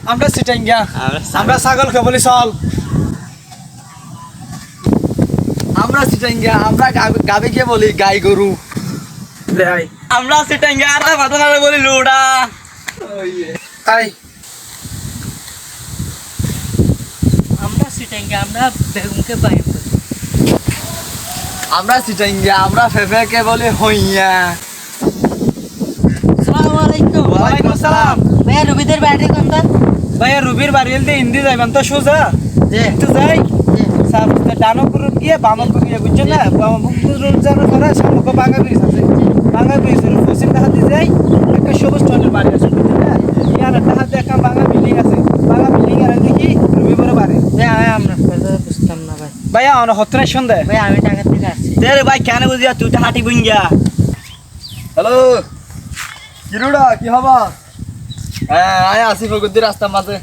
আমরা সিটাঙ্গা আমরা ছাগল কে বলি চল আমরা সিটাঙ্গা আমরা গাবে কে বলি গাই গরু আমরা সিটাঙ্গা আর বাদনারে বলি লুডা তাই আমরা সিটাঙ্গা আমরা বেগমকে বাই বলি আমরা সিটাঙ্গা আমরা ফেফে কে বলি হইয়া আসসালামু আলাইকুম ওয়ালাইকুম আসসালাম ভাইয়া রবিদের বাড়ি কোনটা ভাইয়া রুবির বাড়ি হলতে হিন্দি যাইবেন তো সোজা জি তো যাই সামনে ডানপুর গিয়ে বামপুর গিয়ে বুঝছেন না বামপুর যাওয়ার পরে সামনে বাঙ্গা ব্রিজ আছে বাঙ্গা ব্রিজের পশ্চিম হাতে যাই একটা সবুজ টনের বাড়ি আছে বুঝছেন না ইয়ার হাতে একটা বাঙ্গা বিল্ডিং আছে বাঙ্গা বিল্ডিং এর দেখি রুবি বড় বাড়ি ভাই আমরা বুঝতাম না ভাই ভাইয়া অন হত্রাই সন্ধ্যা ভাই আমি টাকা থেকে আসছি তেরে ভাই কেন বুঝিয়া তুই তো হাঁটি বুইঙ্গা হ্যালো কিরুড়া কি হবা হ্যাঁ আয় আসি ফগুদ্দি রাস্তার মাঝে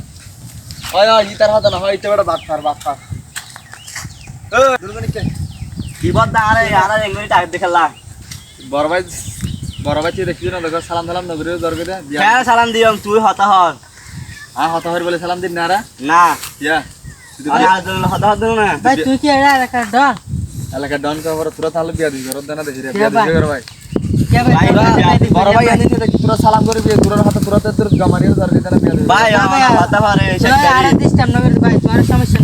ওই ইতার হাতে না হয় ইতে বড় বাটফার বিপদ দা আরে আর এঙ্গলি টাইপ দেখালা বড় ভাই তুই দেখি না দেখো সালাম সালাম নগরে দরগে দে কেন সালাম দিম তুই হতা হন হত হর বলে সালাম দিন না রা না ইয়া আরে আর দিন হতা হতা না ভাই তুই কি এরা এলাকা ডন এলাকা ডন কা বড় তুরা তাহলে বিয়া দিই ঘর দেনা দেখি রে কে ভাই? বিয়া ভাই কে ভাই বড় ভাই আনি দেখি তুরা সালাম করে বিয়া তুরার হাতে তুরাতে তোর গামারির দরগে দেনা বিয়া দিই ভাই আমার হতা পারে ভাই আর দিস্তাম না ভাই তোমার সমস্যা